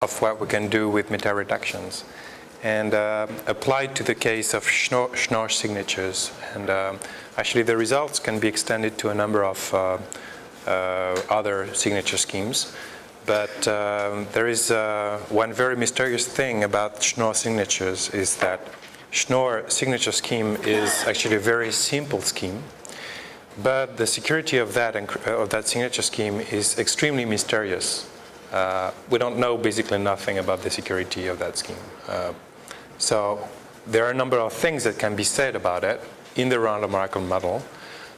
of what we can do with meta-reductions, and applied to the case of Schnorr signatures. And actually the results can be extended to a number of other signature schemes. But there is one very mysterious thing about Schnorr signatures is that Schnorr signature scheme is actually a very simple scheme, but the security of that signature scheme is extremely mysterious. We don't know basically nothing about the security of that scheme. So there are a number of things that can be said about it in the random oracle model.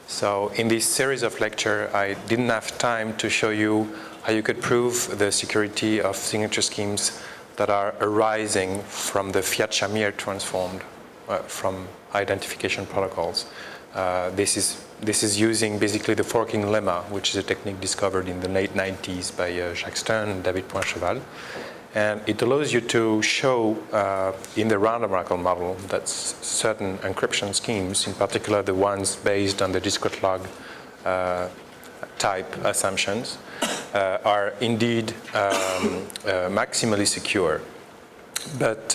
So in this series of lecture, I didn't have time to show you how you could prove the security of signature schemes that are arising from the Fiat-Shamir transformed from identification protocols. This is using basically the forking lemma, which is a technique discovered in the late 90s by Jacques Stern and David Poincheval. And it allows you to show in the random oracle model that certain encryption schemes, in particular the ones based on the discrete log type assumptions, are indeed maximally secure. But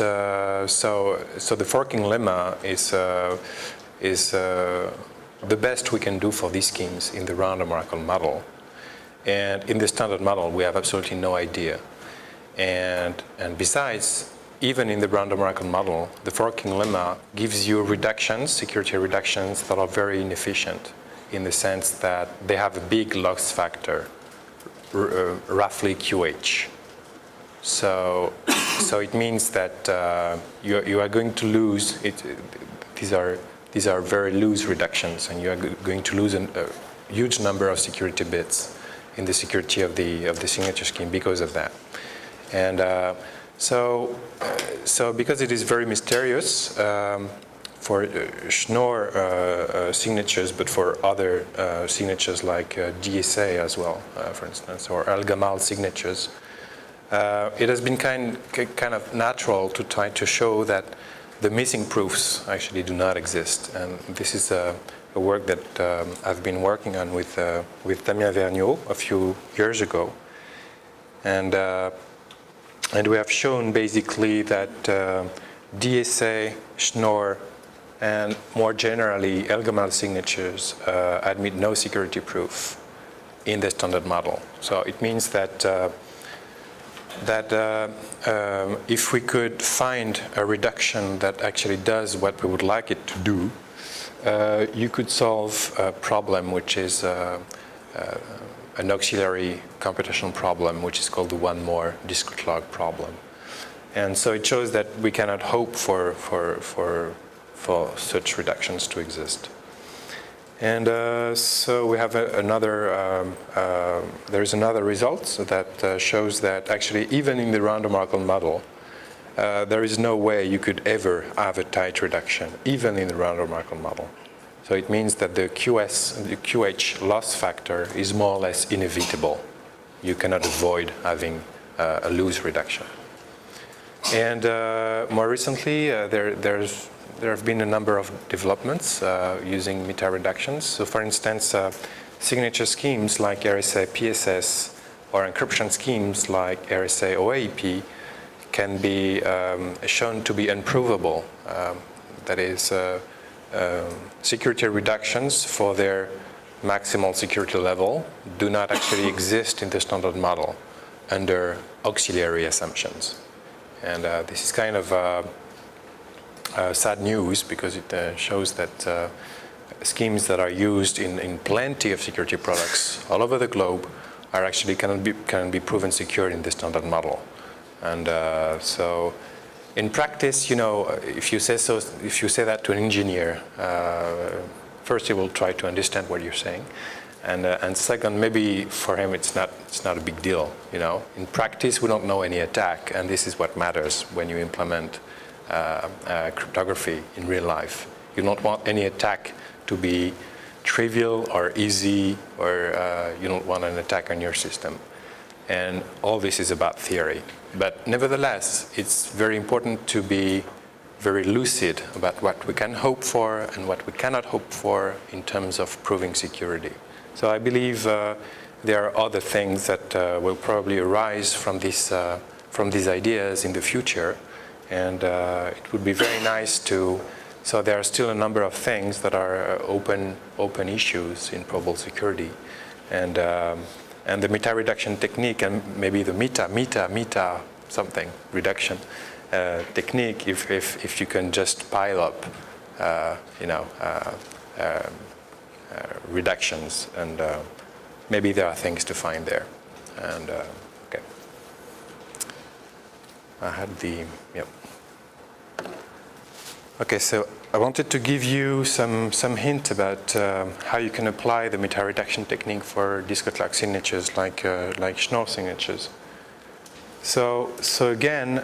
so the forking lemma is the best we can do for these schemes in the random oracle model. And in the standard model, we have absolutely no idea. And besides, even in the random oracle model, the forking lemma gives you reductions, security reductions that are very inefficient in the sense that they have a big loss factor, roughly QH. So it means that you are going to lose it. These are very loose reductions, and you are going to lose a huge number of security bits in the security of the signature scheme because of that. And so because it is very mysterious for Schnorr signatures, but for other signatures like DSA as well, for instance, or Al-Gamal signatures, it has been kind of natural to try to show that the missing proofs actually do not exist. And this is a work that I've been working on with Damien Vergniaud a few years ago. And we have shown basically that DSA, Schnorr, and more generally Al-Gamal signatures admit no security proof in the standard model. So it means that if we could find a reduction that actually does what we would like it to do, you could solve a problem which is an auxiliary computational problem, which is called the one more discrete log problem. And so it shows that we cannot hope for such reductions to exist. And so we have there is another result that shows that actually even in the random oracle model, there is no way you could ever have a tight reduction, even in the random oracle model. So it means that the QH loss factor is more or less inevitable. You cannot avoid having a loose reduction. And more recently, there have been a number of developments using meta-reductions. So for instance, signature schemes like RSA PSS or encryption schemes like RSA OAEP can be shown to be unprovable. That is, security reductions for their maximal security level do not actually exist in the standard model under auxiliary assumptions. And this is kind of sad news because it shows that schemes that are used in plenty of security products all over the globe are actually can be proven secure in the standard model. And so in practice, you know, if you say that to an engineer, first he will try to understand what you're saying, and second, maybe for him it's not a big deal. You know, in practice we don't know any attack, and this is what matters when you implement cryptography in real life. You don't want any attack to be trivial or easy, or you don't want an attack on your system. And all this is about theory. But nevertheless, it's very important to be very lucid about what we can hope for and what we cannot hope for in terms of proving security. So I believe there are other things that will probably arise from this from these ideas in the future, and it would be very nice to. So there are still a number of things that are open issues in probable security, and the meta reduction technique, and maybe the meta something reduction technique, if you can just pile up, reductions, and maybe there are things to find there. And okay, I had the yep. Okay, so I wanted to give you some hint about how you can apply the meta reduction technique for disc-clock signatures like Schnorr signatures. So again,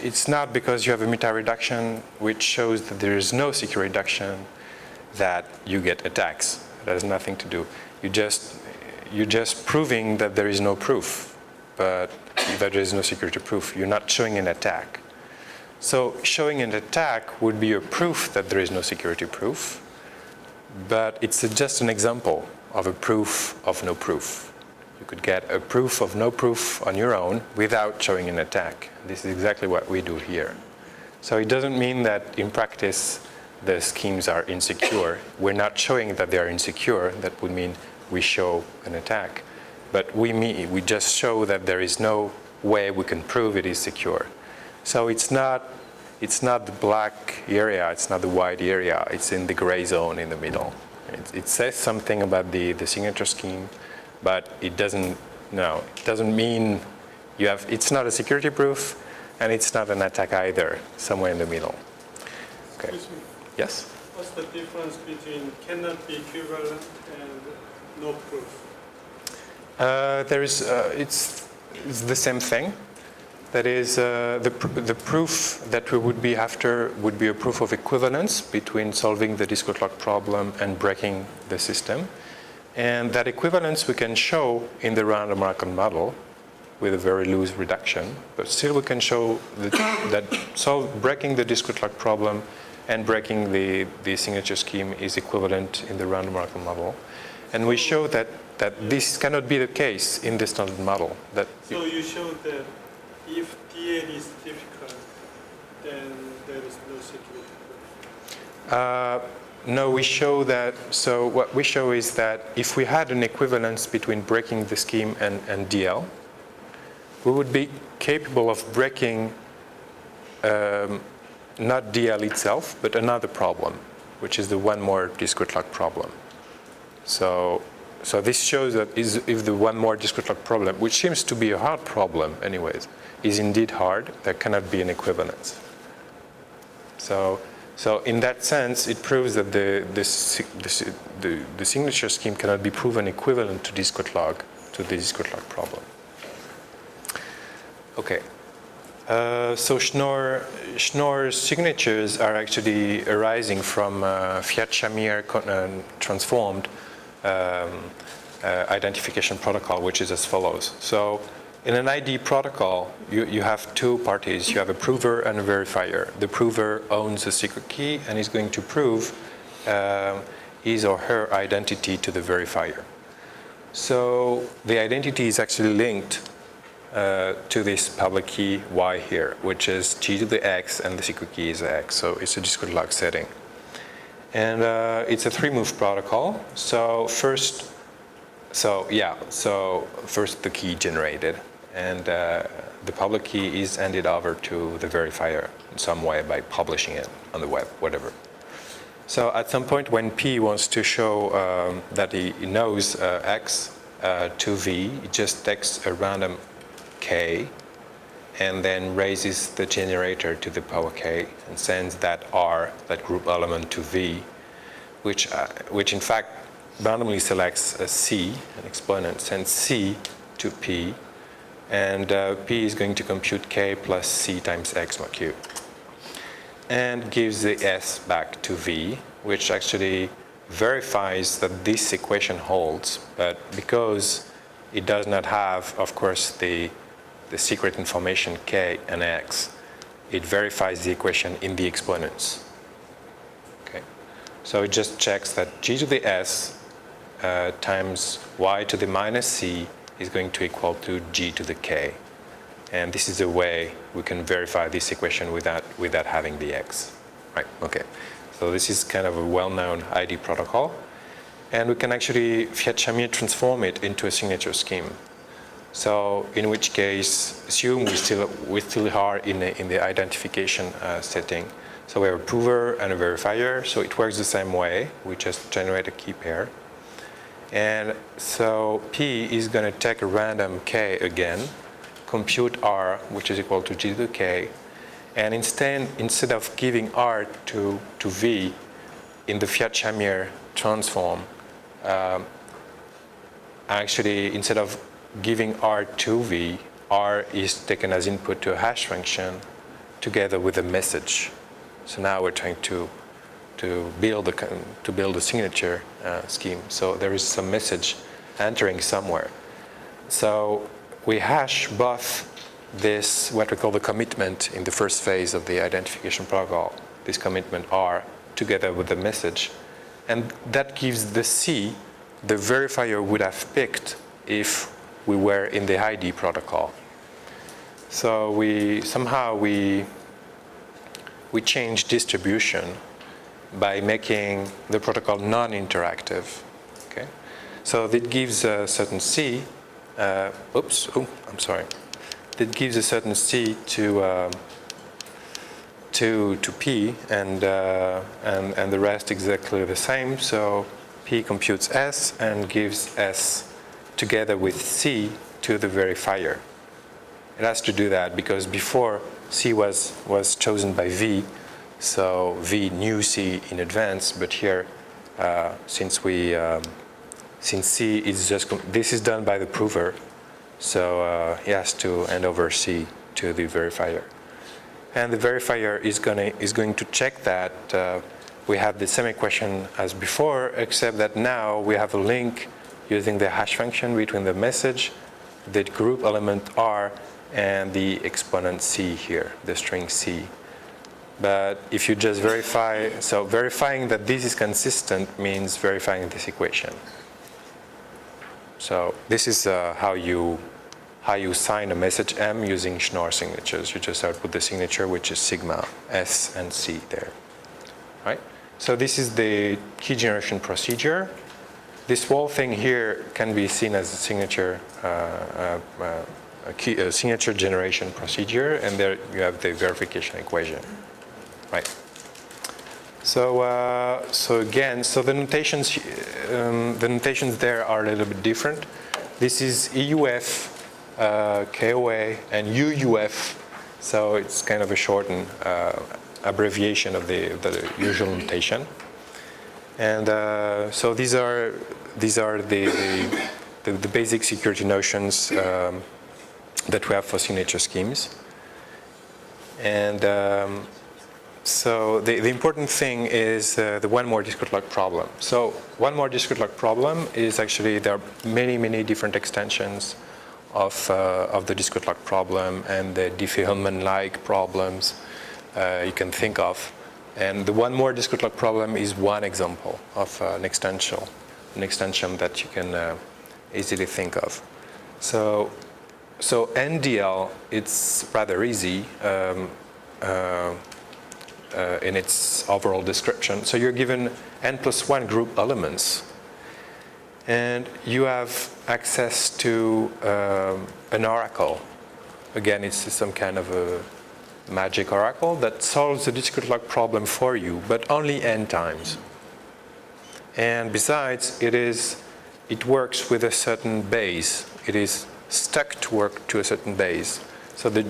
it's not because you have a meta reduction which shows that there is no secure reduction that you get attacks. That has nothing to do. You're just proving that there is no proof, but that there is no security proof. You're not showing an attack. So showing an attack would be a proof that there is no security proof, but it's just an example of a proof of no proof. You could get a proof of no proof on your own without showing an attack. This is exactly what we do here. So it doesn't mean that in practice the schemes are insecure. We're not showing that they are insecure. That would mean we show an attack. But we just show that there is no way we can prove it is secure. So it's not the black area, it's not the white area, it's in the gray zone in the middle. It says something about the signature scheme, but it doesn't mean it's not a security proof, and it's not an attack either, somewhere in the middle. Okay. Excuse me. Yes? What's the difference between cannot be equivalent and no proof? It's the same thing. That is, the proof that we would be after would be a proof of equivalence between solving the disc-clock problem and breaking the system. And that equivalence we can show in the random Markov model with a very loose reduction, but still we can show that breaking the disc-clock problem and breaking the signature scheme is equivalent in the random Markov model. And we show that this cannot be the case in the standard model. So you showed that if DL is difficult, then there is no security proof? No, we show that. So what we show is that if we had an equivalence between breaking the scheme and DL, we would be capable of breaking not DL itself, but another problem, which is the one more disc-clock problem. So this shows that if the one more disc-clock problem, which seems to be a hard problem anyways, is indeed hard, there cannot be an equivalence. So in that sense, it proves that the signature scheme cannot be proven equivalent to the disc-clock problem. Okay. So Schnorr's signatures are actually arising from Fiat-Shamir transformed identification protocol, which is as follows. So in an ID protocol, you have two parties. You have a prover and a verifier. The prover owns a secret key and is going to prove his or her identity to the verifier. So the identity is actually linked to this public key Y here, which is G to the X, and the secret key is X. So it's a discrete-log setting. And it's a three-move protocol. So first the key generated, and the public key is handed over to the verifier in some way by publishing it on the web, whatever. So at some point when P wants to show that he knows X to V, he just takes a random K and then raises the generator to the power K and sends that R, that group element, to V, which in fact randomly selects a C, an exponent, sends C to P, and P is going to compute K plus C times X mod Q, and gives the S back to V, which actually verifies that this equation holds, but because it does not have, of course, the secret information K and X, it verifies the equation in the exponents. Okay, so it just checks that G to the S times Y to the minus C is going to equal to G to the K. And this is a way we can verify this equation without having the X. Right, okay. So this is kind of a well-known ID protocol. And we can actually Fiat-Chamier transform it into a signature scheme. So in which case, assume we still are in the identification setting. So we have a prover and a verifier, so it works the same way. We just generate a key pair. And so P is going to take a random K again, compute R, which is equal to G to the K, and instead of giving R to V in the Fiat-Chamier transform, actually instead of giving R to V, R is taken as input to a hash function together with a message. So now we're trying to build a signature scheme. So there is some message entering somewhere. So we hash both this, what we call the commitment in the first phase of the identification protocol, this commitment R, together with the message. And that gives the C the verifier would have picked if we were in the ID protocol. So we change distribution by making the protocol non-interactive. Okay, so that gives a certain C. That gives a certain C to P, and the rest exactly the same. So P computes S and gives S together with C to the verifier. It has to do that because before C was chosen by V, so V knew C in advance, but here, since C is just, this is done by the prover, so he has to hand over C to the verifier. And the verifier is going to check that we have the same equation as before, except that now we have a link using the hash function between the message, the group element R, and the exponent C here, the string C. But if you just verify, so verifying that this is consistent means verifying this equation. So this is how you sign a message M using Schnorr signatures. You just output the signature, which is sigma S and C there, right? So this is the key generation procedure. This whole thing here can be seen as a signature, signature generation procedure, and there you have the verification equation, right? So again, the notations there are a little bit different. This is EUF, KOA, and UUF. So it's kind of a shortened abbreviation of the usual notation. And so these are the basic security notions that we have for signature schemes. And so the important thing is the one more discrete log problem. So one more discrete log problem is actually, there are many different extensions of the discrete log problem and the Diffie-Hellman-like problems you can think of. And the one more discrete log problem is one example of an extension that you can easily think of. So NDL, it's rather easy in its overall description. So you're given n+1 group elements, and you have access to an oracle. Again, it's some kind of a magic oracle that solves the discrete log problem for you, but only n times. And besides, it works with a certain base. It is stuck to work to a certain base. So the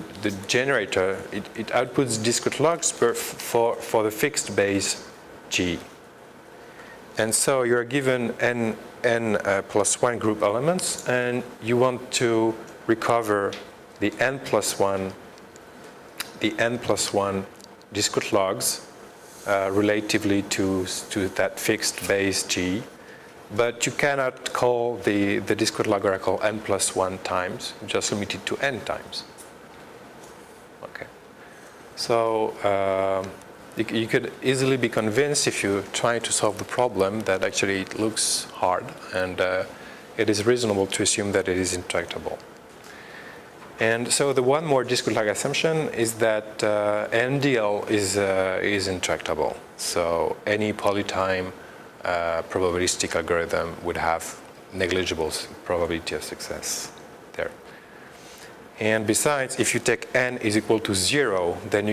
generator, it outputs discrete logs for the fixed base G. And so you're given n+1 group elements, and you want to recover the n+1 discrete logs relatively to that fixed base G. But you cannot call the discrete log oracle n+1 times, just limited to n times. Okay. So you could easily be convinced, if you try to solve the problem, that actually it looks hard, and it is reasonable to assume that it is intractable. And so the one more discrete-like assumption is that NDL is intractable. So any polytime probabilistic algorithm would have negligible probability of success there. And besides, if you take n is equal to 0, then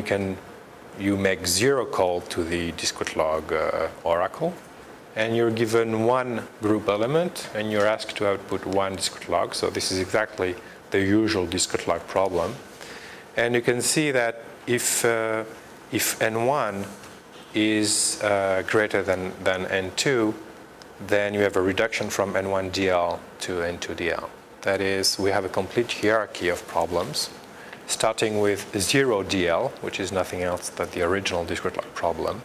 you make 0 call to the discrete log oracle, and you're given one group element, and you're asked to output one discrete log. So this is exactly the usual discrete log problem. And you can see that if n1 is greater than n2, then you have a reduction from n1 DL to n2 DL. That is, we have a complete hierarchy of problems, starting with 0 DL, which is nothing else than the original discrete log problem.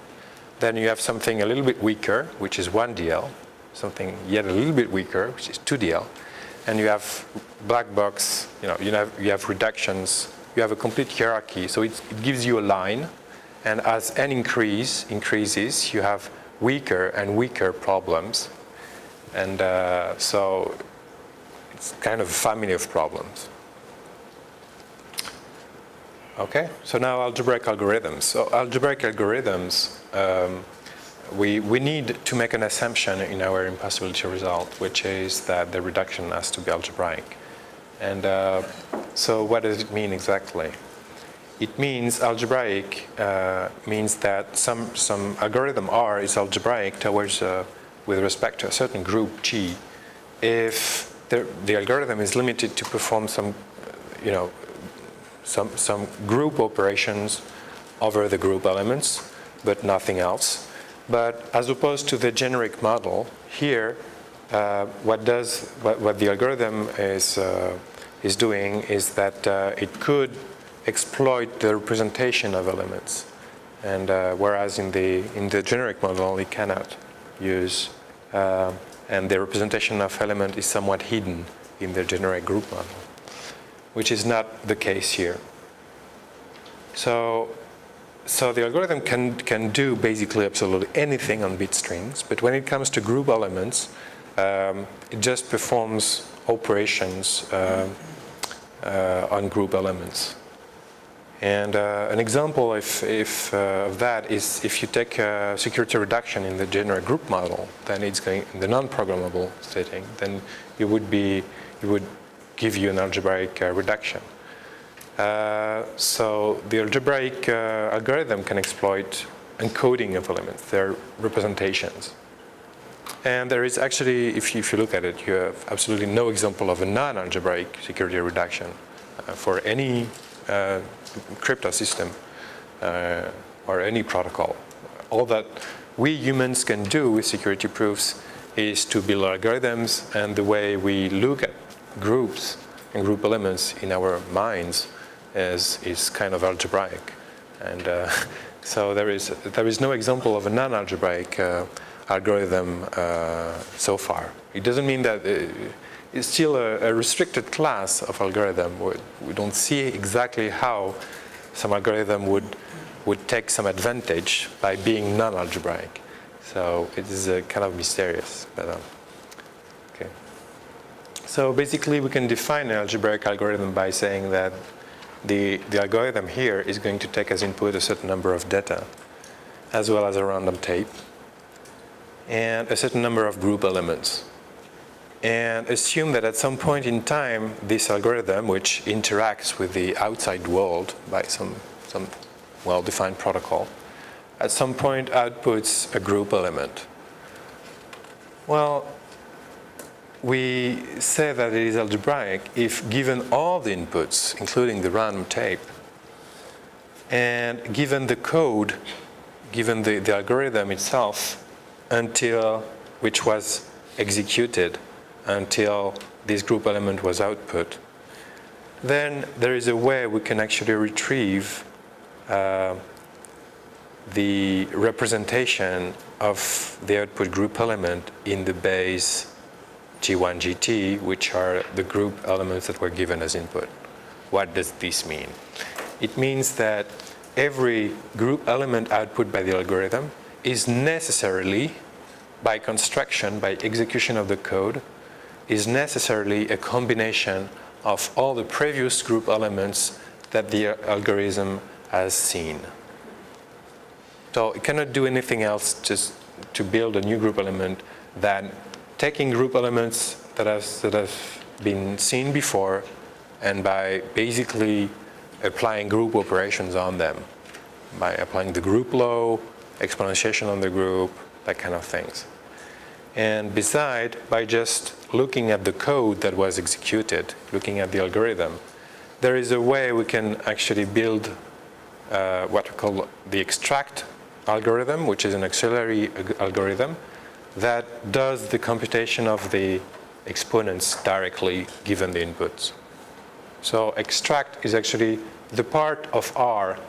Then you have something a little bit weaker, which is 1 DL, something yet a little bit weaker, which is 2 DL, and you have black box, you have reductions, you have a complete hierarchy, so it gives you a line, and as n increases, you have weaker and weaker problems, and so it's kind of a family of problems. Okay, so now algebraic algorithms. So algebraic algorithms, we need to make an assumption in our impossibility result, which is that the reduction has to be algebraic. And so what does it mean exactly? It means algebraic means that some algorithm R is algebraic towards with respect to a certain group G if the algorithm is limited to perform some group operations over the group elements, but nothing else. But as opposed to the generic model, here, what the algorithm is doing is that it could exploit the representation of elements, and whereas in the generic model it cannot use, and the representation of element is somewhat hidden in the generic group model, which is not the case here. So the algorithm can do basically absolutely anything on bit strings, but when it comes to group elements, it just performs operations on group elements. And an example of that is if you take security reduction in the generic group model, then it's going in the non-programmable setting, then it would give you an algebraic reduction. So the algebraic algorithm can exploit encoding of elements, their representations. And there is actually, if you look at it, you have absolutely no example of a non-algebraic security reduction for any crypto system or any protocol. All that we humans can do with security proofs is to build algorithms, and the way we look at groups and group elements in our minds is kind of algebraic. And so there is no example of a non-algebraic algorithm so far. It doesn't mean that it's still a restricted class of algorithm. We don't see exactly how some algorithm would take some advantage by being non-algebraic. So it is kind of mysterious. But, okay. So basically, we can define an algebraic algorithm by saying that the algorithm here is going to take as input a certain number of data, as well as a random tape, and a certain number of group elements. And assume that at some point in time, this algorithm, which interacts with the outside world by some well-defined protocol, at some point outputs a group element. Well, we say that it is algebraic if given all the inputs, including the random tape, and given the code, given the algorithm itself, which was executed until this group element was output, then there is a way we can actually retrieve the representation of the output group element in the base G1, GT, which are the group elements that were given as input. What does this mean? It means that every group element output by the algorithm is necessarily, by construction, by execution of the code, is necessarily a combination of all the previous group elements that the algorithm has seen. So it cannot do anything else just to build a new group element than taking group elements that have been seen before and by basically applying group operations on them, by applying the group law, exponentiation on the group, that kind of things. And beside, by just looking at the code that was executed, looking at the algorithm, there is a way we can actually build what we call the extract algorithm, which is an auxiliary algorithm that does the computation of the exponents directly given the inputs. So extract is actually the part of R,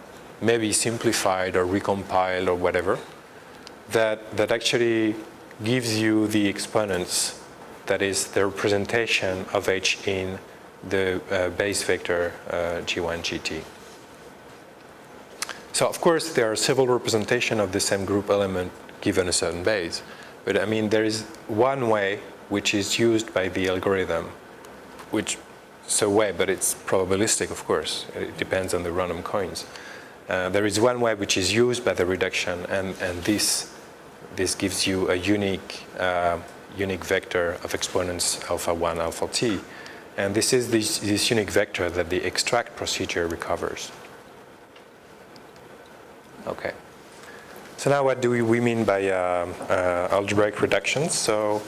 maybe simplified or recompiled or whatever, that actually gives you the exponents, that is the representation of H in the base vector G1, Gt. So of course there are several representations of the same group element given a certain base, but I mean there is one way which is used by the algorithm, which is a way, but it's probabilistic of course, it depends on the random coins. There is one way which is used by the reduction, and this gives you a unique vector of exponents alpha 1, alpha t. And this is this unique vector that the extract procedure recovers. Okay. So now what do we mean by algebraic reductions? So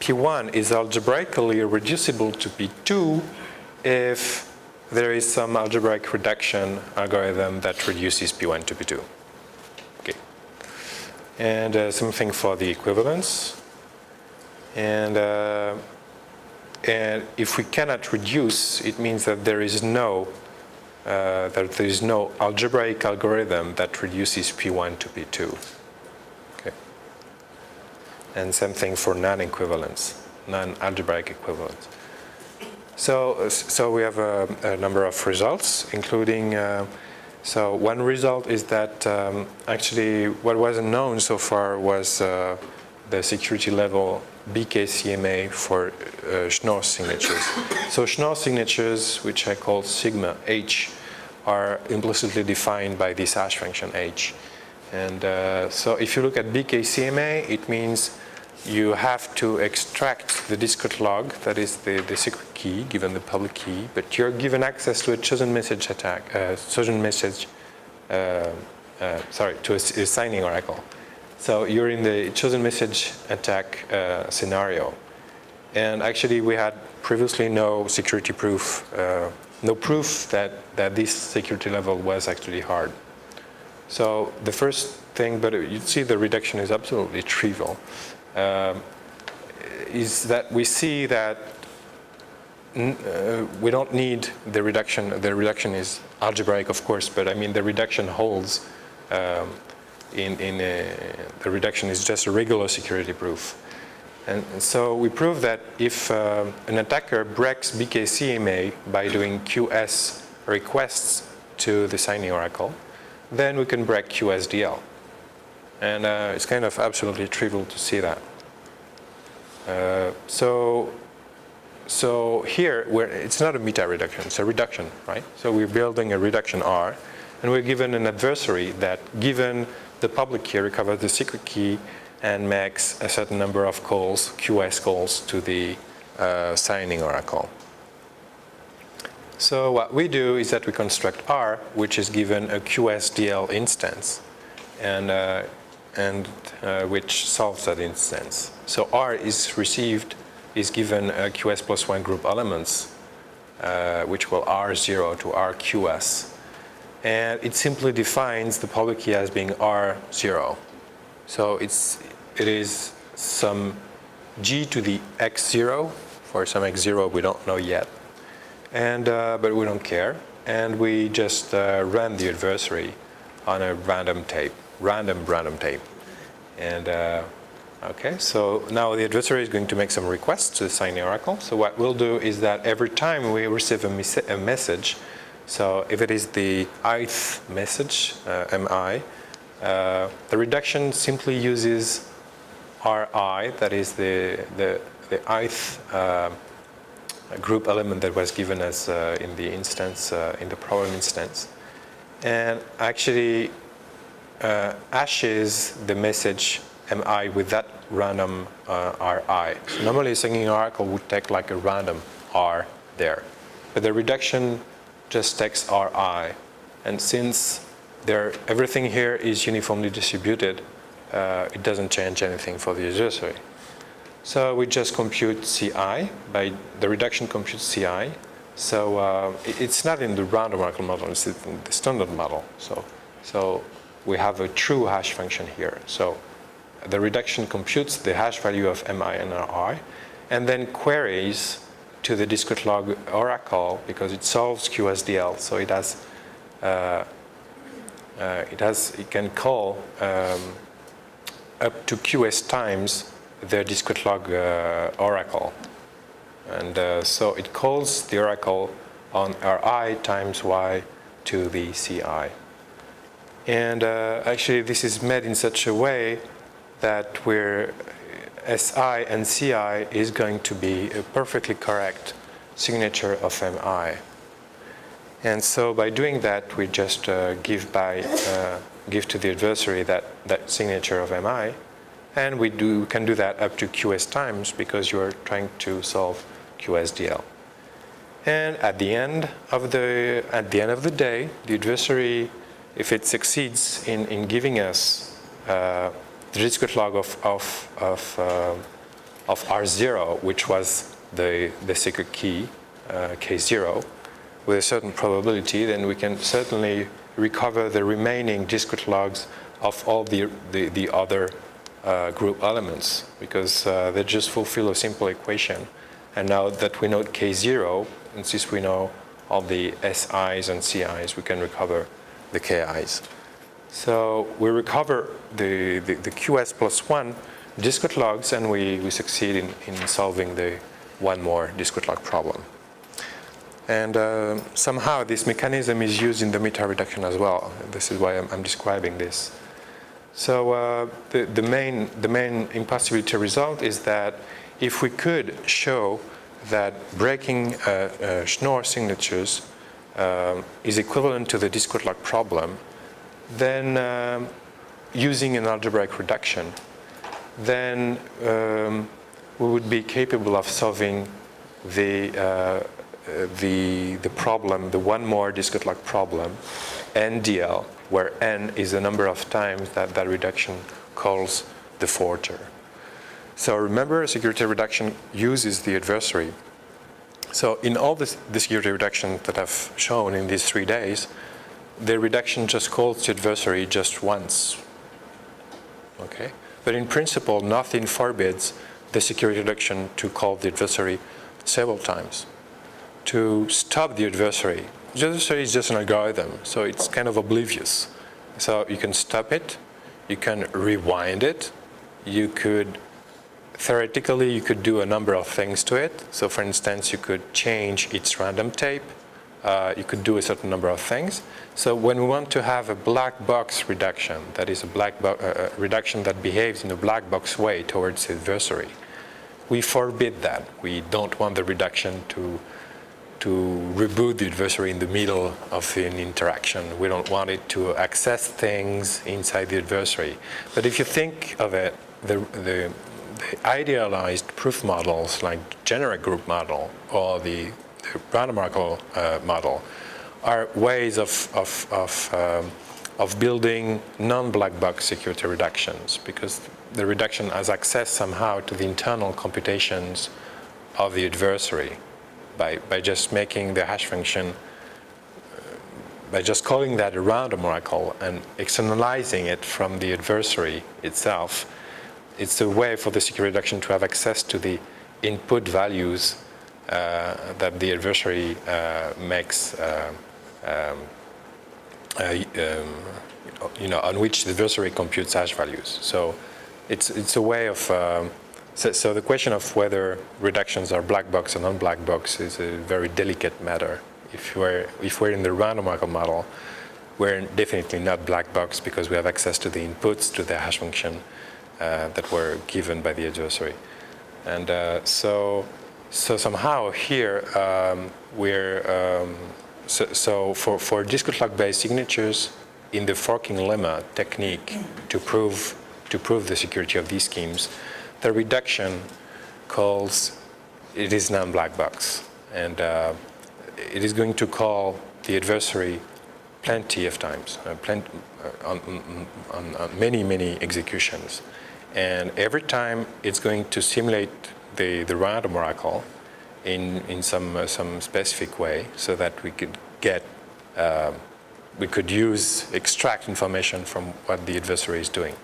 P1 is algebraically reducible to P2 if there is some algebraic reduction algorithm that reduces P1 to P2. Okay. And something for the equivalence. And if we cannot reduce, it means that there is no algebraic algorithm that reduces P1 to P2. Okay. And same thing for non-equivalence, non-algebraic equivalence. So we have a number of results, including, so one result is that actually what wasn't known so far was the security level BKCMA for Schnorr signatures. So Schnorr signatures, which I call sigma H, are implicitly defined by this hash function H. And so if you look at BKCMA, it means you have to extract the discrete log, that is the secret key, given the public key, but you're given access to a chosen message attack, to a signing oracle. So you're in the chosen message attack scenario. And actually we had previously no security proof, no proof that this security level was actually hard. So the first thing, but you see the reduction is absolutely trivial, is that we see that we don't need the reduction. The reduction is algebraic, of course, but I mean the reduction holds. The reduction is just a regular security proof. And so we prove that if an attacker breaks BKCMA by doing QS requests to the signing oracle, then we can break QSDL. And it's kind of absolutely trivial to see that. So here, it's not a meta reduction, it's a reduction, right? So we're building a reduction R, and we're given an adversary that, given the public key, recovers the secret key and makes a certain number of calls, QS calls, to the signing oracle. So what we do is that we construct R, which is given a QSDL instance, and which solves that instance. So R is given a QS plus 1 group elements, which will R0 to RQS. And it simply defines the public key as being R0. So it is some G to the X0, for some X0 we don't know yet. And, but we don't care. And we just run the adversary on a random tape. And okay, so now the adversary is going to make some requests to the signing oracle. So what we'll do is that every time we receive a message, so if it is the ith message, MI, the reduction simply uses RI, that is the ith group element that was given as in the instance, in the problem instance. And actually hashes the message mi with that random ri. So normally a singing oracle would take like a random r there. But the reduction just takes ri. And since everything here is uniformly distributed, it doesn't change anything for the adversary. So we just compute Ci, by the reduction computes Ci. So it's not in the random oracle model, it's in the standard model. So we have a true hash function here. So the reduction computes the hash value of mi and ri, and then queries to the discrete log oracle because it solves QSDL. So it can call up to QS times the discrete log oracle. And so it calls the oracle on Ri times Y to the Ci. And actually this is made in such a way that where Si and Ci is going to be a perfectly correct signature of Mi. And so by doing that, we just give to the adversary that signature of Mi, and we can do that up to QS times because you are trying to solve QSDL. And at the end of the day, the adversary, if it succeeds in giving us the discrete log of R0, which was the secret key, K0, with a certain probability, then we can certainly recover the remaining discrete logs of all the other group elements, because they just fulfill a simple equation. And now that we know K0, and since we know all the SIs and CIs, we can recover the KIs. So we recover the QS plus 1 discrete logs, and we succeed in solving the one more discrete log problem. And somehow this mechanism is used in the meta reduction as well. This is why I'm describing this. So the main impossibility result is that if we could show that breaking Schnorr signatures is equivalent to the discrete log problem, then using an algebraic reduction, then we would be capable of solving the problem, the one more discrete log problem, NDL, where n is the number of times that reduction calls the forger. So remember, security reduction uses the adversary. So in all the security reductions that I've shown in these 3 days, the reduction just calls the adversary just once. Okay? But in principle, nothing forbids the security reduction to call the adversary several times. To stop the adversary is just an algorithm, so it's kind of oblivious. So you can stop it, you can rewind it, theoretically you could do a number of things to it. So for instance, you could change its random tape, you could do a certain number of things. So when we want to have a black box reduction, that is a reduction that behaves in a black box way towards the adversary, we forbid that. We don't want the reduction to reboot the adversary in the middle of an interaction. We don't want it to access things inside the adversary. But if you think of it, the idealized proof models like generic group model or the random oracle model are ways of building non-black box security reductions, because the reduction has access somehow to the internal computations of the adversary by just making the hash function, by just calling that a random oracle and externalizing it from the adversary itself. It's a way for the security reduction to have access to the input values that the adversary makes, on which the adversary computes hash values. So it's a way of, so the question of whether reductions are black box or non-black box is a very delicate matter. If we're in the random oracle model, we're definitely not black box because we have access to the inputs to the hash function that were given by the adversary. And so So somehow here so for discrete log-based signatures in the forking lemma technique to prove the security of these schemes, the reduction calls it is non-black box, and it is going to call the adversary plenty of times, on many executions, and every time it's going to simulate the random oracle in some specific way, so that we could get extract information from what the adversary is doing.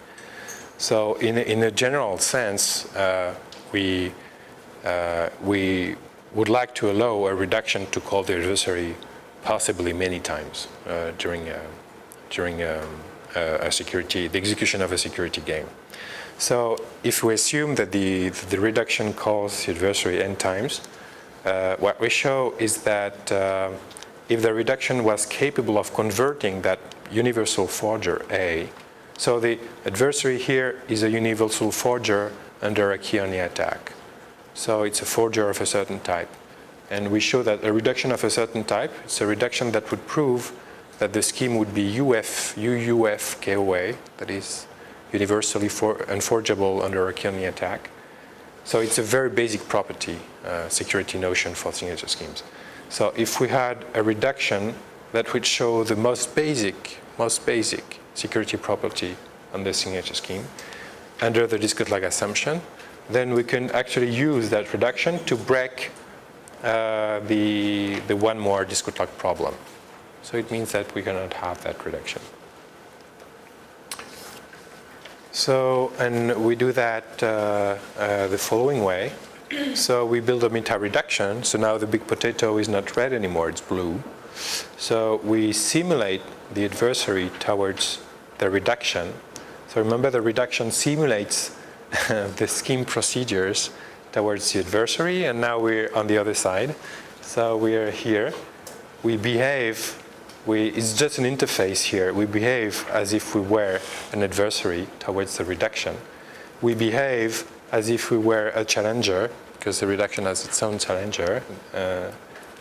So in a general sense, we would like to allow a reduction to call the adversary possibly many times during the execution of a security game. So if we assume that the reduction calls the adversary n times, what we show is that if the reduction was capable of converting that universal forger A, so the adversary here is a universal forger under a key-only attack. So it's a forger of a certain type. And we show that a reduction of a certain type, it's a reduction that would prove that the scheme would be UUF KOA, that is universally unforgeable under a key-only attack. So it's a very basic property, security notion for signature schemes. So if we had a reduction that would show the most basic security property on the signature scheme under the discrete log assumption, then we can actually use that reduction to break the one more discrete log problem. So it means that we cannot have that reduction. So, and we do that the following way. So we build a meta reduction. So now the big potato is not red anymore, it's blue. So we simulate the adversary towards the reduction. So remember, the reduction simulates the scheme procedures towards the adversary, and now we're on the other side. So we are here. We behave, it's just an interface here. We behave as if we were an adversary towards the reduction. We behave as if we were a challenger, because the reduction has its own challenger.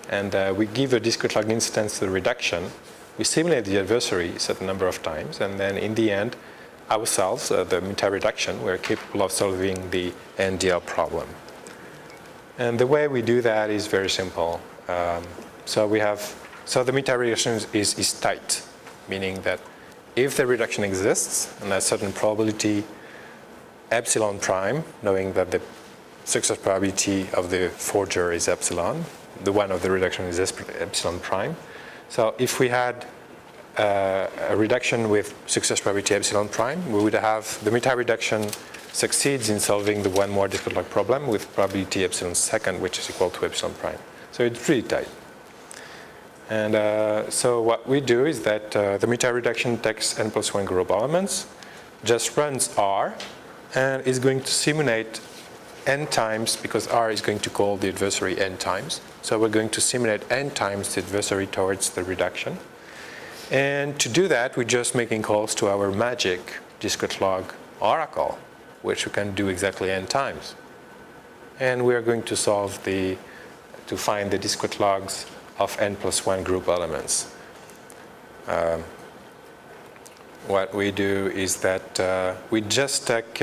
And we give a discrete log instance to the reduction. We simulate the adversary a certain number of times, and then in the end, ourselves, the meta reduction, we're capable of solving the NDL problem. And the way we do that is very simple. So the meta reduction is tight, meaning that if the reduction exists and a certain probability epsilon prime, knowing that the success probability of the forger is epsilon, the one of the reduction is epsilon prime. So if we had a reduction with success probability epsilon prime, we would have the meta reduction succeeds in solving the one more discrete log problem with probability epsilon second, which is equal to epsilon prime. So it's really tight. And so what we do is that the meta reduction takes n+1 group elements, just runs R, and is going to simulate n times, because R is going to call the adversary n times. So we're going to simulate n times the adversary towards the reduction. And to do that, we're just making calls to our magic discrete log oracle, which we can do exactly n times. And we are going to find the discrete logs of n+1 group elements. What we do is that we just take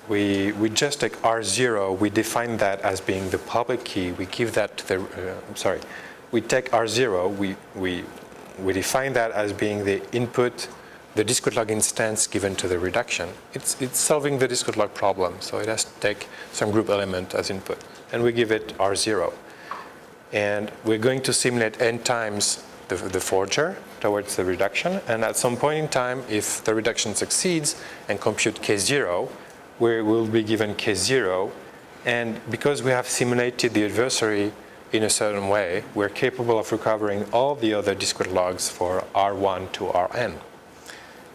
R0. We define that as being the public key. We give that to the. We take R0. We define that as being the input, the discrete log instance given to the reduction. It's solving the discrete log problem, so it has to take some group element as input, and we give it R0. And we're going to simulate n times the forger towards the reduction, and at some point in time, if the reduction succeeds and compute K0, we will be given K0, and because we have simulated the adversary in a certain way, we're capable of recovering all the other discrete logs for R1 to Rn.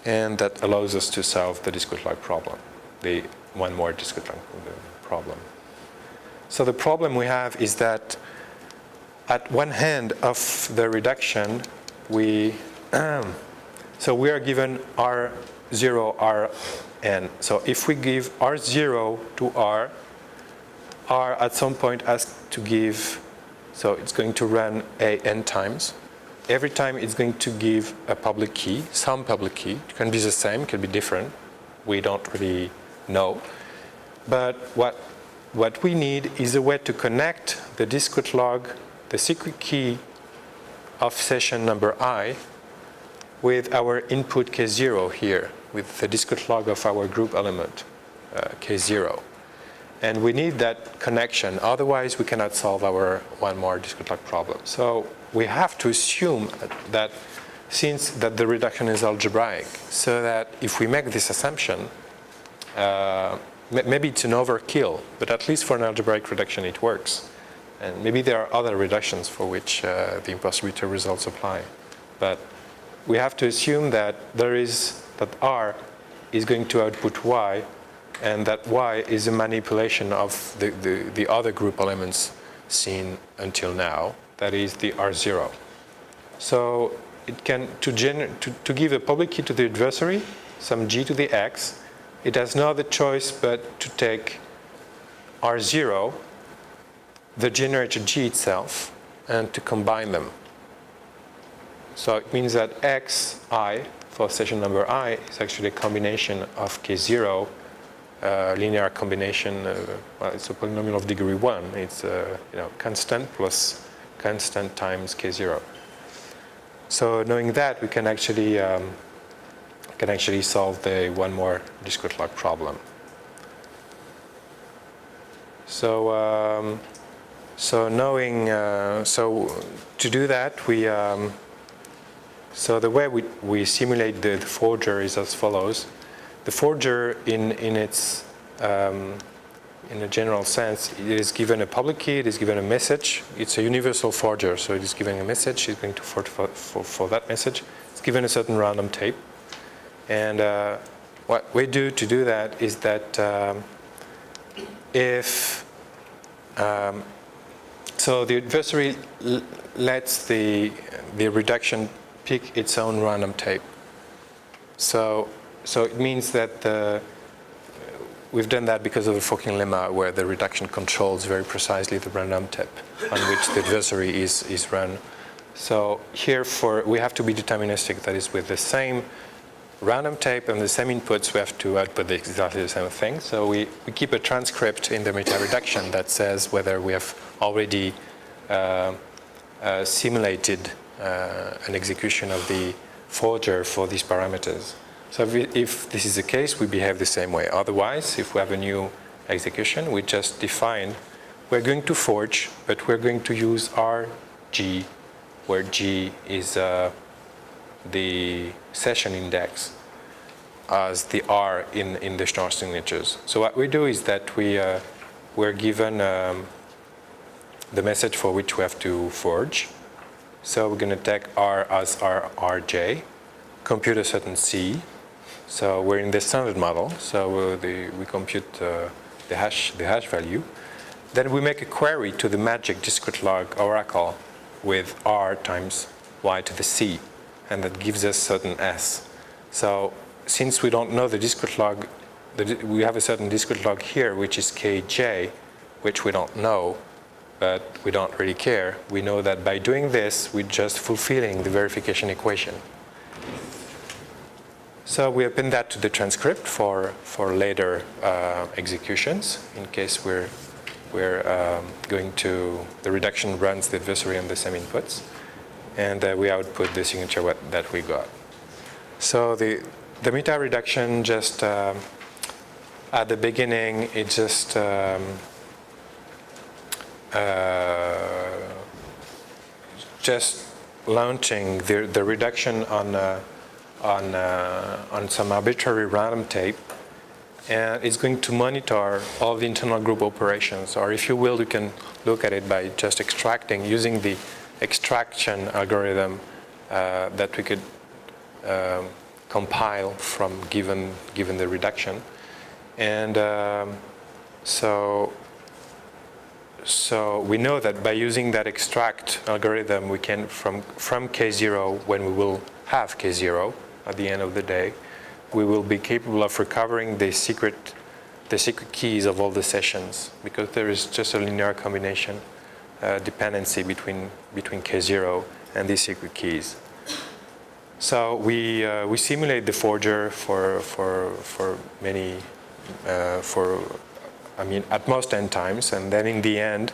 And that allows us to solve the discrete log problem, the one more discrete log problem. So the problem we have is that at one hand of the reduction, we are given R0, Rn. So if we give R0 to R, R at some point has to give, so it's going to run A n times. Every time it's going to give a public key, some public key. It can be the same, it can be different. We don't really know. But what we need is a way to connect the discrete log, the secret key of session number I, with our input K0 here, with the discrete log of our group element, K0. And we need that connection, otherwise we cannot solve our one more discrete log problem. So we have to assume that since that the reduction is algebraic, so that if we make this assumption, maybe it's an overkill, but at least for an algebraic reduction it works. And maybe there are other reductions for which the impossibility results apply. But we have to assume that that R is going to output Y, and that Y is a manipulation of the other group elements seen until now, that is the R0. So it can, to give a public key to the adversary, some G to the X, it has no other choice but to take R0, the generated G itself, and to combine them. So it means that Xi for session number I is actually a combination of K0, linear combination. Well, it's a polynomial of degree 1. It's constant plus constant times K0. So knowing that, we can actually solve the one more discrete log problem. So to do that, so the way we simulate the forger is as follows. The forger, in a general sense, it is given a public key, it is given a message. It's a universal forger, so it is given a message, it's going to forge for that message. It's given a certain random tape. And what we do to do that is that so the adversary lets the reduction pick its own random tape. So it means that we've done that because of the forking lemma, where the reduction controls very precisely the random tape on which the adversary is run. So here we have to be deterministic, that is, with the same random tape and the same inputs, we have to output exactly the same thing. So we keep a transcript in the meta-reduction that says whether we have already simulated an execution of the forger for these parameters. So if this is the case, we behave the same way. Otherwise, if we have a new execution, we just define, we're going to forge, but we're going to use RG, where G is the session index, as the R in the Schnorr signatures. So what we do is that we're given the message for which we have to forge. So we're going to take R as RJ, compute a certain C. So we're in the standard model, so we compute the hash value. Then we make a query to the magic discrete log oracle with R times Y to the C, and that gives us certain S. So since we don't know the discrete log, we have a certain discrete log here, which is Kj, which we don't know, but we don't really care. We know that by doing this, we're just fulfilling the verification equation. So we append that to the transcript for later executions, in case we're going to, the reduction runs the adversary on the same inputs, and we output the signature that we got. So the meta reduction just at the beginning, it just launching the reduction on some arbitrary random tape, and it's going to monitor all the internal group operations. Or if you will, you can look at it by just extracting, using the extraction algorithm that we could compile from given the reduction. And so we know that by using that extract algorithm, we can, from K0, when we will have K0 at the end of the day, we will be capable of recovering the secret the secret keys of all the sessions, because there is just a linear combination dependency between K0 and these secret keys. So we simulate the forger for many, at most n times, and then in the end,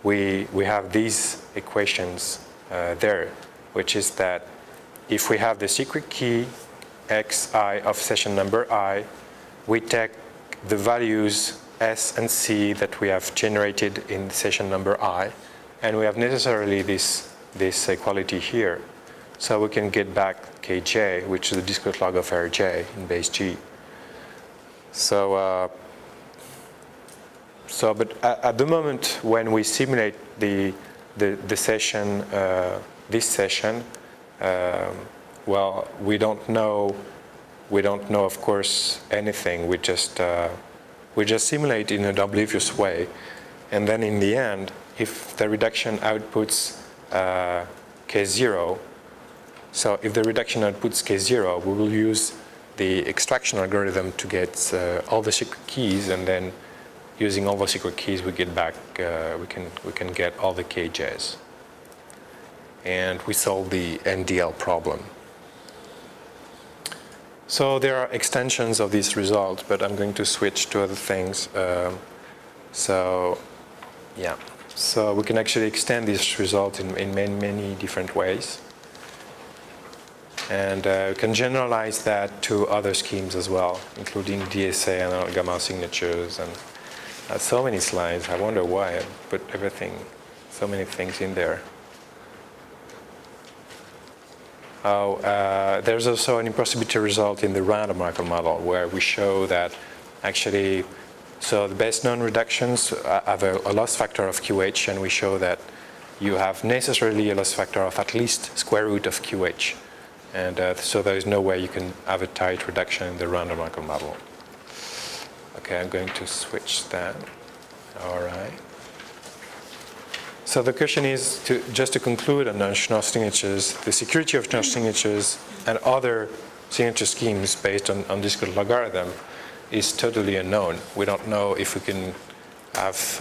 we have these equations there, which is that if we have the secret key xi of session number I, we take the values S and C that we have generated in session number I, and we have necessarily this equality here. So we can get back Kj, which is the discrete log of Rj in base G. So, but at the moment when we simulate the session, this session, well, we don't know, of course, anything. We just simulate in an oblivious way, and then in the end, if the reduction outputs K0, so if the reduction outputs K0, we will use the extraction algorithm to get all the secret keys, and then using all the secret keys, we get back, we can get all the Kj's, and we solve the NDL problem. So there are extensions of this result, but I'm going to switch to other things. So we can actually extend this result in many different ways. And we can generalize that to other schemes as well, including DSA and gamma signatures, and so many slides. I wonder why I put so many things in there. There's also an impossibility result in the random Markov model where we show that actually, so the best known reductions have a loss factor of QH, and we show that you have necessarily a loss factor of at least square root of QH. And so there is no way you can have a tight reduction in the random Markov model. Okay, I'm going to switch that. All right. So the question is, just to conclude on Schnorr signatures, the security of Schnorr signatures and other signature schemes based on discrete logarithm is totally unknown. We don't know if we can have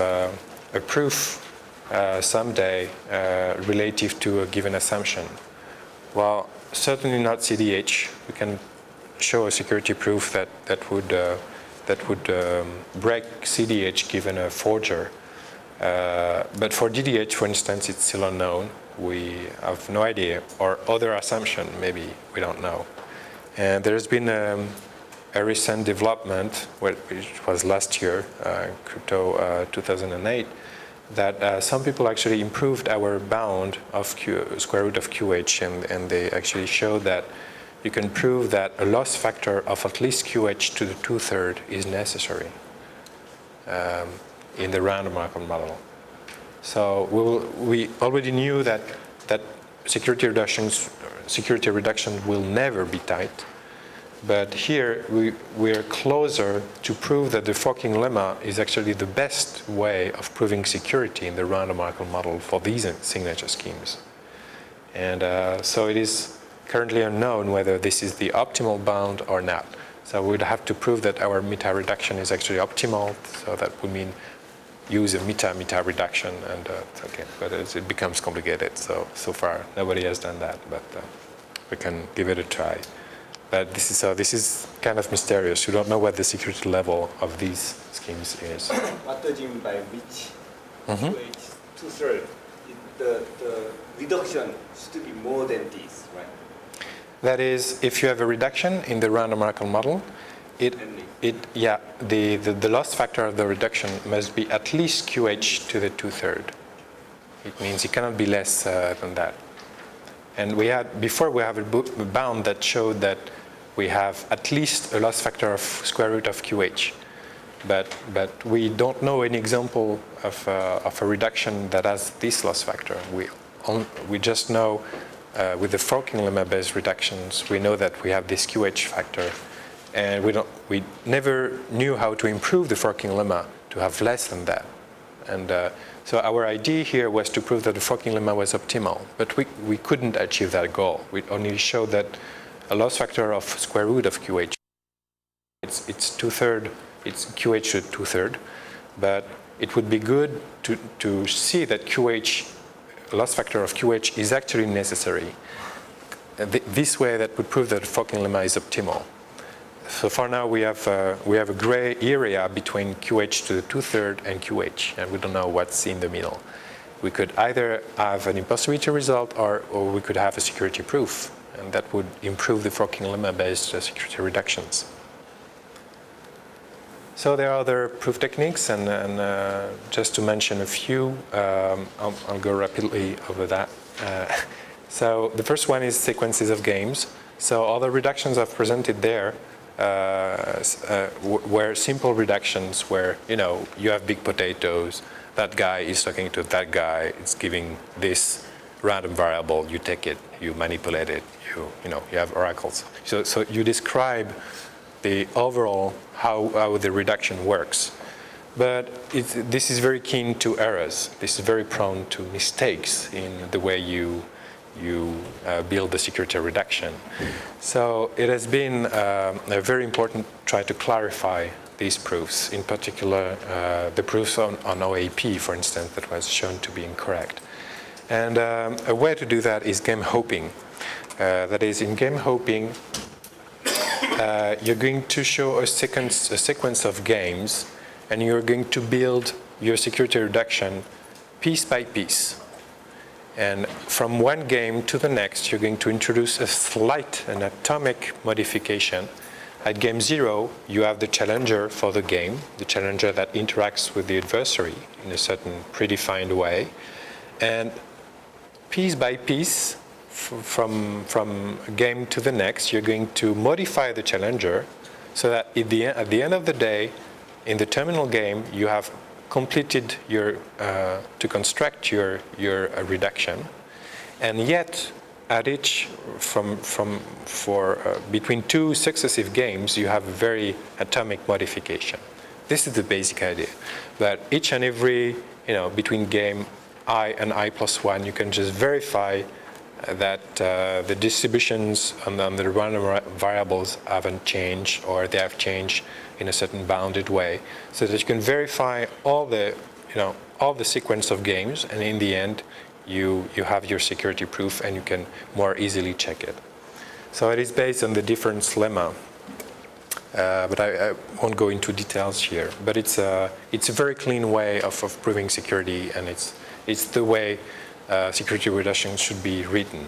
a proof someday relative to a given assumption. Well, certainly not CDH. We can show a security proof that would break CDH given a forger. But for DDH, for instance, it's still unknown. We have no idea. Or other assumption, maybe, we don't know. And there's been a recent development, which was last year, Crypto 2008, that some people actually improved our bound of square root of QH, and they actually showed that you can prove that a loss factor of at least QH to the 2/3 is necessary in the random Markov model. So we already knew that security reduction will never be tight, but here we are closer to prove that the forking lemma is actually the best way of proving security in the random Markov model for these signature schemes. And so it is currently unknown whether this is the optimal bound or not. So we would have to prove that our meta reduction is actually optimal. So that would mean use a meta reduction, and okay, but it becomes complicated. So far nobody has done that, but we can give it a try. But this is kind of mysterious. You don't know what the security level of these schemes is. What do you mean by which? QH 2/3. The reduction should be more than this, right? That is, if you have a reduction in the random Markov model, the loss factor of the reduction must be at least QH to the 2/3. It means it cannot be less than that. And before we have a bound that showed that we have at least a loss factor of square root of QH. But we don't know any example of a reduction that has this loss factor. We just know with the forking lemma-based reductions, we know that we have this QH factor, and we never knew how to improve the forking lemma to have less than that. And so our idea here was to prove that the forking lemma was optimal, but we couldn't achieve that goal. We only showed that a loss factor of square root of QH, it's 2/3 it's QH to 2/3, but it would be good to see that QH, loss factor of QH is actually necessary. This way that would prove that the forking lemma is optimal. So for now we have a gray area between QH to the 2/3 and QH, and we don't know what's in the middle. We could either have an impossibility result or we could have a security proof, and that would improve the forking lemma based security reductions. So there are other proof techniques, and just to mention a few, I'll go rapidly over that. So the first one is sequences of games. So all the reductions I've presented there were simple reductions where, you have big potatoes, that guy is talking to that guy, it's giving this random variable, you take it, you manipulate it, you have oracles. So you describe the overall how the reduction works. But this is very keen to errors. This is very prone to mistakes in the way you build the security reduction. So it has been very important to try to clarify these proofs, in particular the proofs on OAP, for instance, that was shown to be incorrect. And a way to do that is game hopping. That is, in game hopping, you're going to show a sequence of games, and you're going to build your security reduction piece by piece. And from one game to the next, you're going to introduce a slight, an atomic modification. At game 0, you have the challenger for the game, the challenger that interacts with the adversary in a certain predefined way. And piece by piece, from game to the next, you're going to modify the challenger so that at the end of the day, in the terminal game, you have completed to construct your reduction, and yet at each between two successive games, you have a very atomic modification. This is the basic idea. But each and every, between game I and I+1, you can just verify that the distributions on the random variables haven't changed, or they have changed in a certain bounded way, so that you can verify all the sequence of games, and in the end, you have your security proof, and you can more easily check it. So it is based on the difference lemma, but I won't go into details here. But it's a very clean way of proving security, and it's the way security reduction should be written.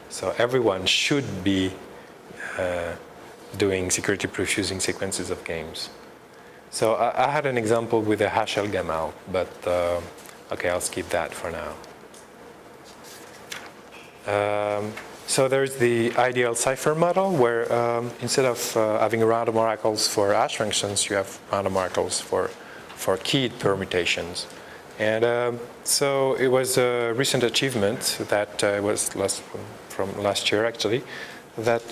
So everyone should be doing security proof using sequences of games. So I had an example with a hash Gamal, but okay, I'll skip that for now. So there's the ideal cipher model, where instead of having random oracles for hash functions, you have random oracles for keyed permutations. And so it was a recent achievement that was from last year, actually, that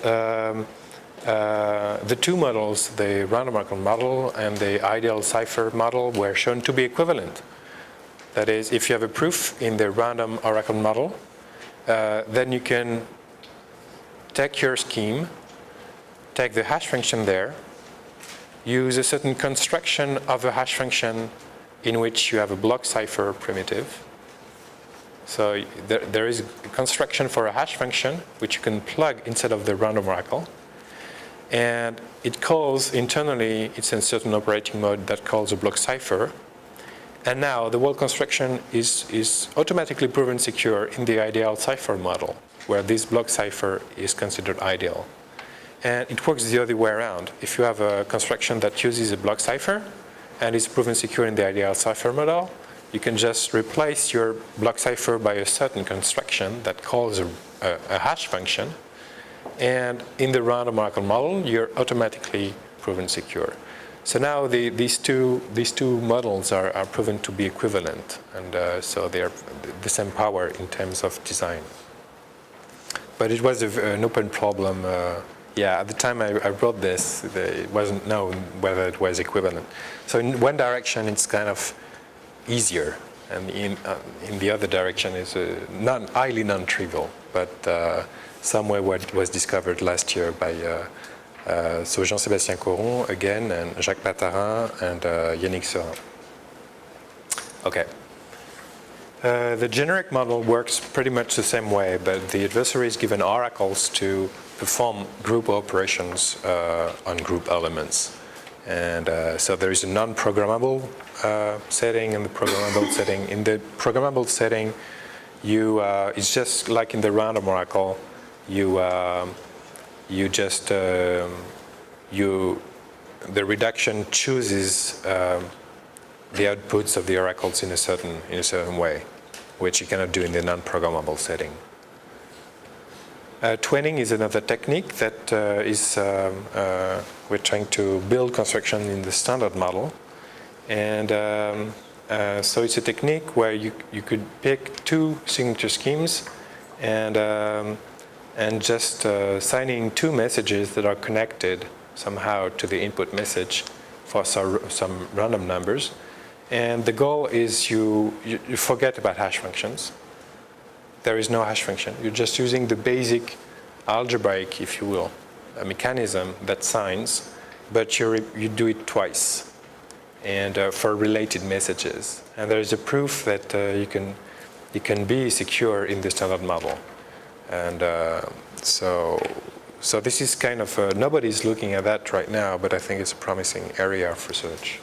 the two models, the random oracle model and the ideal cipher model, were shown to be equivalent. That is, if you have a proof in the random oracle model, then you can take your scheme, take the hash function there, use a certain construction of a hash function in which you have a block cipher primitive. So there is a construction for a hash function which you can plug instead of the random oracle. And it calls internally, it's in a certain operating mode that calls a block cipher. And now the whole construction is automatically proven secure in the ideal cipher model, where this block cipher is considered ideal. And it works the other way around. If you have a construction that uses a block cipher and is proven secure in the ideal cipher model, you can just replace your block cipher by a certain construction that calls a hash function. And in the random oracle model, you're automatically proven secure. So now these two models are proven to be equivalent, and so they are the same power in terms of design. But it was an open problem. At the time I wrote this, it wasn't known whether it was equivalent. So in one direction, it's kind of easier, and in the other direction is highly non-trivial. But somewhere what was discovered last year by So Jean-Sébastien Coron again, and Jacques Patarin, and Yannick Serin. Okay. The generic model works pretty much the same way, but the adversary is given oracles to perform group operations on group elements. And so there is a non-programmable setting and the programmable setting. In the programmable setting, it's just like in the random oracle. The reduction chooses the outputs of the oracles in a certain way, which you cannot do in the non-programmable setting. Twinning is another technique that we're trying to build construction in the standard model, and so it's a technique where you could pick two signature schemes and just signing two messages that are connected somehow to the input message for some random numbers. And the goal is you forget about hash functions. There is no hash function. You're just using the basic algebraic, if you will, a mechanism that signs, but you do it twice, and for related messages. And there is a proof that you can be secure in the standard model. And so this is kind of nobody's looking at that right now, but I think it's a promising area of research.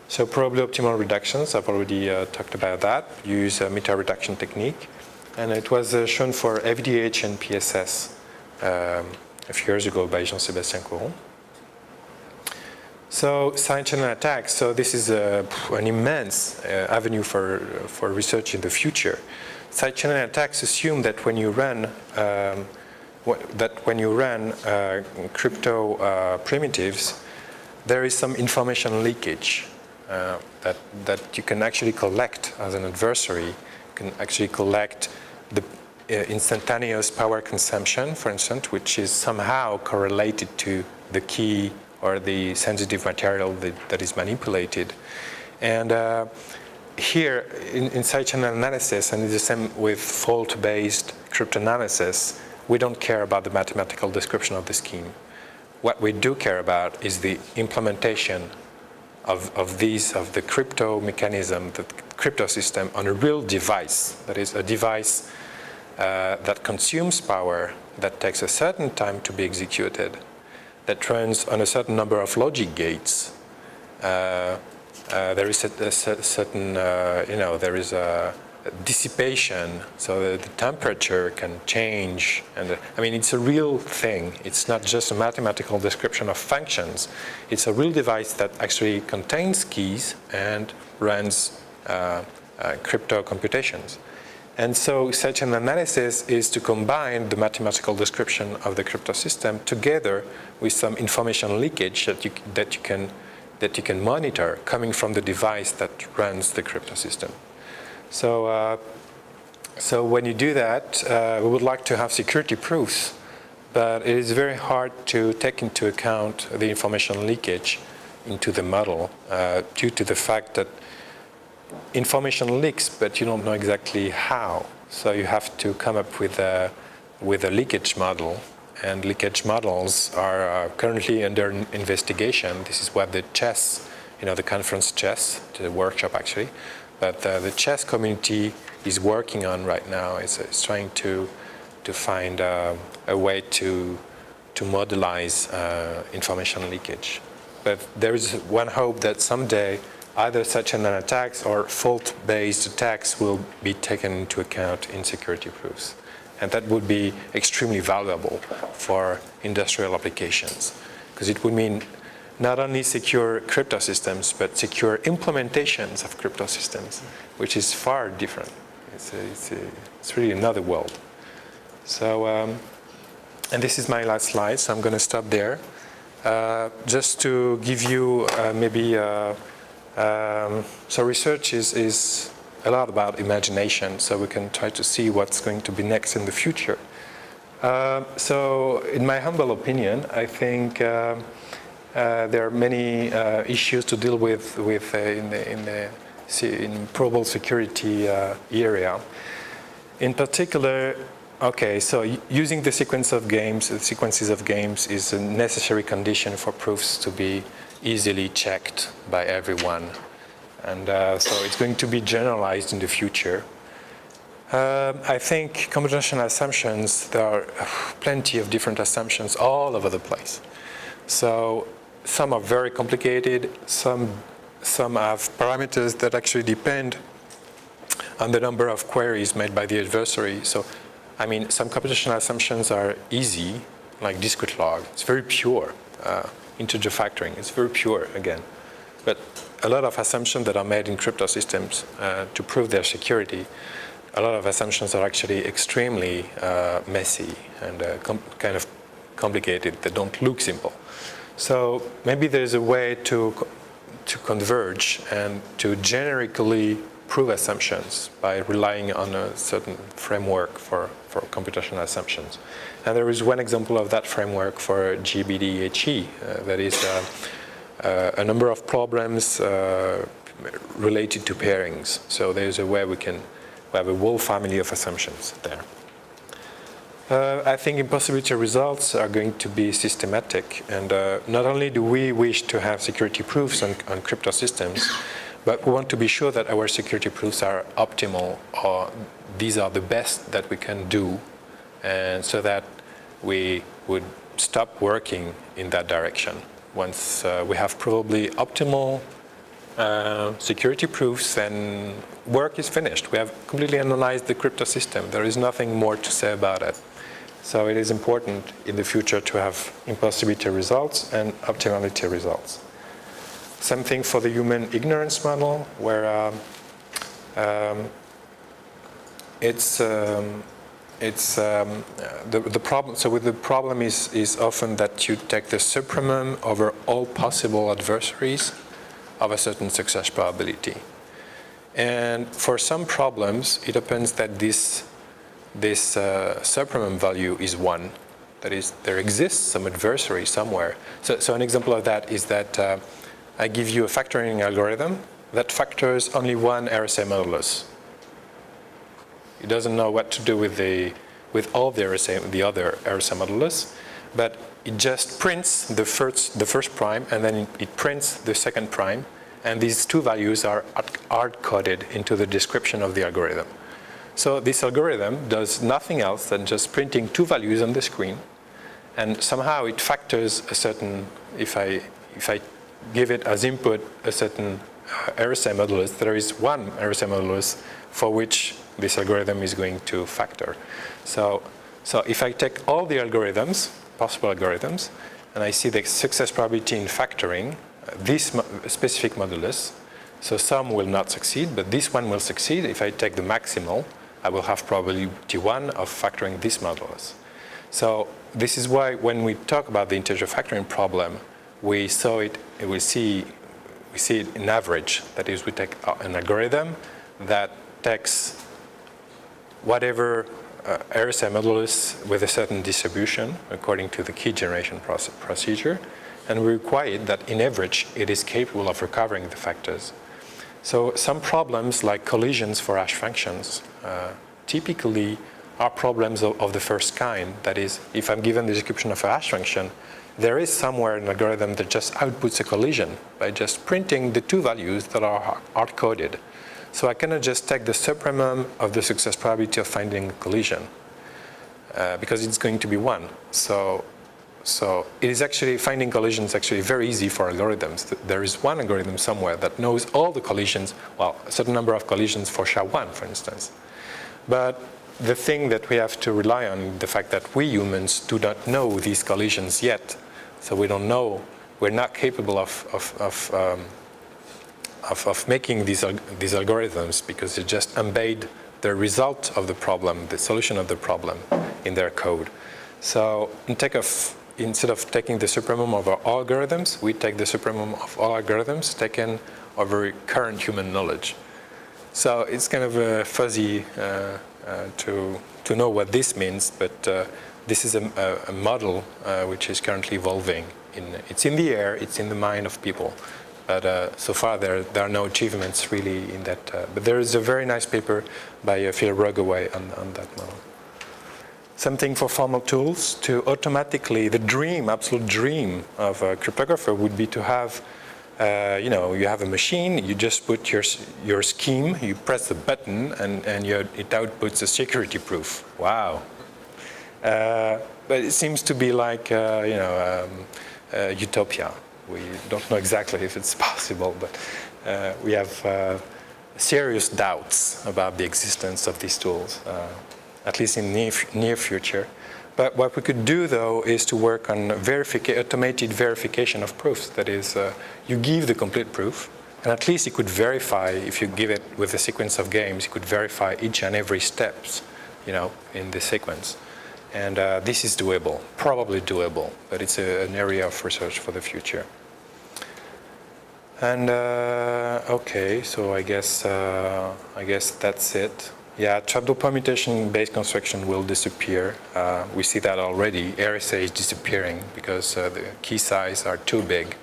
So probably optimal reductions, I've already talked about that. Use a meta reduction technique, and it was shown for FDH and PSS a few years ago by Jean-Sébastien Coron. So side channel attacks. So this is an immense avenue for research in the future. Side channel attacks assume that when you run crypto primitives, there is some information leakage that you can actually collect as an adversary. You can actually collect the instantaneous power consumption, for instance, which is somehow correlated to the key or the sensitive material that is manipulated. And here in side channel analysis, and it's the same with fault-based cryptanalysis, we don't care about the mathematical description of the scheme. What we do care about is the implementation of the crypto mechanism, the crypto system on a real device. That is a device that consumes power, that takes a certain time to be executed, that runs on a certain number of logic gates. There is a certain, there is a dissipation, so that the temperature can change. And it's a real thing. It's not just a mathematical description of functions. It's a real device that actually contains keys and runs crypto computations. And so such an analysis is to combine the mathematical description of the crypto system together with some information leakage that you can monitor coming from the device that runs the crypto system. So when you do that, we would like to have security proofs, but it is very hard to take into account the information leakage into the model due to the fact that information leaks, but you don't know exactly how. So you have to come up with a leakage model, and leakage models are currently under investigation. This is what the chess, the conference chess, the workshop actually, but the chess community is working on right now. It's trying to find a way to modelize information leakage. But there is one hope that someday either such an attacks or fault-based attacks will be taken into account in security proofs. And that would be extremely valuable for industrial applications, because it would mean not only secure crypto systems, but secure implementations of crypto systems, which is far different. It's really another world. So, and this is my last slide, so I'm going to stop there. Just to give you maybe, so research is a lot about imagination, so we can try to see what's going to be next in the future. So in my humble opinion, I think there are many issues to deal with in probable security area. In particular, Okay, so using the sequences of games is a necessary condition for proofs to be easily checked by everyone. And so it's going to be generalized in the future. I think computational assumptions, there are plenty of different assumptions all over the place. So some are very complicated, some have parameters that actually depend on the number of queries made by the adversary. So, I mean, some computational assumptions are easy, like discrete log. It's very pure. Integer factoring, it's very pure again. But a lot of assumptions that are made in crypto systems to prove their security, a lot of assumptions are actually extremely messy and kind of complicated. They don't look simple. So maybe there's a way to converge and to generically prove assumptions by relying on a certain framework for computational assumptions. And there is one example of that framework for GBDHE, that is a number of problems related to pairings. So there's a way we have a whole family of assumptions there. I think impossibility results are going to be systematic, and not only do we wish to have security proofs on crypto systems, but we want to be sure that our security proofs are optimal, or these are the best that we can do, and so that we would stop working in that direction. Once we have probably optimal security proofs, then work is finished. We have completely analyzed the crypto system. There is nothing more to say about it. So it is important in the future to have impossibility results and optimality results. Same thing for the human ignorance model, where the problem. So with the problem is often that you take the supremum over all possible adversaries of a certain success probability. And for some problems, it happens that this supremum value is 1. That is, there exists some adversary somewhere. So an example of that is that I give you a factoring algorithm that factors only one RSA modulus. It doesn't know what to do with all the other RSA modulus, but it just prints the first prime, and then it prints the second prime, and these two values are hard-coded into the description of the algorithm. So this algorithm does nothing else than just printing two values on the screen, and somehow it factors a certain, if I give it as input a certain RSA modulus, there is one RSA modulus for which this algorithm is going to factor. So if I take all the algorithms, possible algorithms, and I see the success probability in factoring this specific modulus, so some will not succeed, but this one will succeed. If I take the maximal, I will have probability 1 of factoring this modulus. So this is why when we talk about the integer factoring problem, we see it in average. That is, we take an algorithm that takes whatever RSA modulus with a certain distribution according to the key generation procedure, and we require that in average it is capable of recovering the factors. So some problems like collisions for hash functions typically are problems of the first kind. That is, if I'm given the description of a hash function, there is somewhere an algorithm that just outputs a collision by just printing the two values that are hard-coded. So I cannot just take the supremum of the success probability of finding a collision because it's going to be 1. So it is actually, finding collisions actually very easy for algorithms. There is one algorithm somewhere that knows all the collisions, well, a certain number of collisions for SHA-1, for instance. But the thing that we have to rely on is the fact that we humans do not know these collisions yet. So we don't know, we're not capable of making these algorithms because they just embed the result of the problem, the solution of the problem in their code. So instead of taking the supremum of all algorithms, we take the supremum of all algorithms taken over current human knowledge. So it's kind of fuzzy to know what this means, but this is a model which is currently evolving. It's in the air, it's in the mind of people. But so far, there are no achievements really in that. But there is a very nice paper by Phil Rogaway on that model. Something for formal tools to automatically, the dream, absolute dream of a cryptographer would be to have, you have a machine, you just put your scheme, you press the button, and it outputs a security proof. Wow. But it seems to be like, utopia. We don't know exactly if it's possible, but we have serious doubts about the existence of these tools, at least in near future. But what we could do, though, is to work on automated verification of proofs. That is, you give the complete proof, and at least you could verify, if you give it with a sequence of games, you could verify each and every steps, in the sequence. And this is doable, probably doable, but it's an area of research for the future. And okay, so I guess that's it. Yeah, trapdoor permutation-based construction will disappear. We see that already. RSA is disappearing because the key size are too big,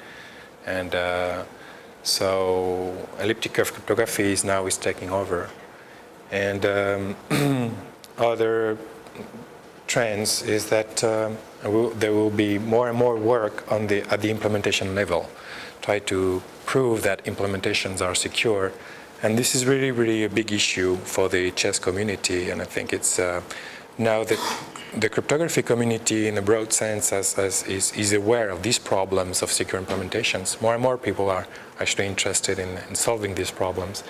and so elliptic curve cryptography is taking over. And other trends is that there will be more and more work at the implementation level, try to prove that implementations are secure. And this is really, really a big issue for the chess community. And I think it's now that the cryptography community, in a broad sense, is aware of these problems of secure implementations. More and more people are actually interested in solving these problems.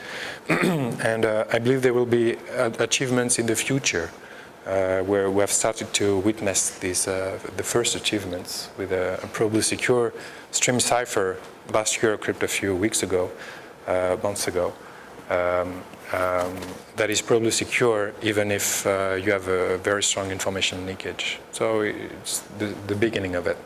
And I believe there will be achievements in the future where we have started to witness these, the first achievements with a probably secure stream cipher last year, Crypt a few weeks ago, months ago. That is probably secure even if you have a very strong information leakage. So it's the beginning of it.